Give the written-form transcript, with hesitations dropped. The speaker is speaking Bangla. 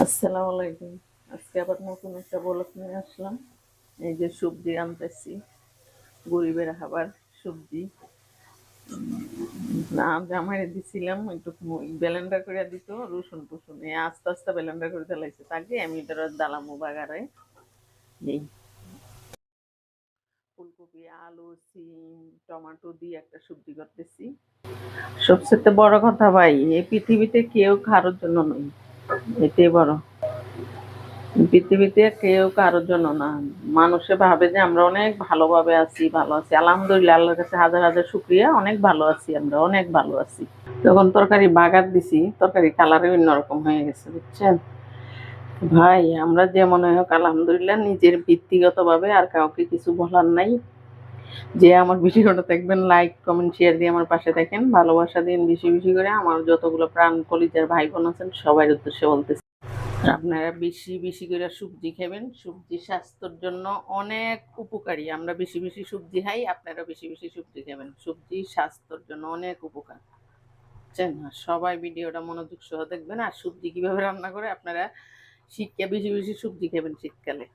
আসসালামু আলাইকুম। আজকে আবার নতুন একটা ব্লগ নিয়ে আসলাম। এই যে সবজি আনতেছি, গরিবের খাবার সবজি। না জামাইরে দিছিলাম একটু ব্লেন্ডার করে দিত, রসুন টুসুন আস্তে আস্তে ব্লেন্ডার করে ফেলাইছে, তাকে আমি এটা দালামু বাগারে এই ফুলকপি, আলু, সিম, টমেটো দিয়ে একটা সবজি করতেছি। সবচেয়ে বড় কথা ভাই, এই পৃথিবীতে কেউ কারোর জন্য নয়, এটাই বড়। পৃথিবীতে কেউ কারোর জন্য না। মানুষে ভাবে যে আমরা অনেক ভালোভাবে আছি, ভালো আছি। আলহামদুলিল্লাহ, আল্লাহর কাছে হাজার হাজার শুকরিয়া, অনেক ভালো আছি, আমরা অনেক ভালো আছি। যখন তরকারি বাগার দিছি, তরকারি কালারে অন্যরকম হয়ে গেছে, বুঝছেন ভাই। আমরা যে মনে হোক আলহামদুলিল্লাহ, নিজের ব্যক্তিগতভাবে আর কাউকে কিছু বলার নাই। যে আমার ভিডিওটা দেখবেন, লাইক কমেন্ট শেয়ার দিয়ে আমার পাশে থাকেন, ভালোবাসা দিন বেশি বেশি করে। আমার যতগুলো প্রাণ কলিজার ভাই বোন আছেন সবার উদ্দেশ্যে বলতেছি, আপনারা বেশি বেশি করে সবজি খাবেন। সবজি স্বাস্থ্যের জন্য অনেক উপকারী। আমরা বেশি বেশি সবজি খাই, আপনারা বেশি বেশি সবজি খাবেন। সবজি স্বাস্থ্যের জন্য অনেক উপকার, বুঝছেন? আর সবাই ভিডিওটা মনোযোগ সহ দেখবেন। আর সবজি কিভাবে রান্না করে আপনারা শিখে বেশি বেশি সবজি খাবেন শীতকালে।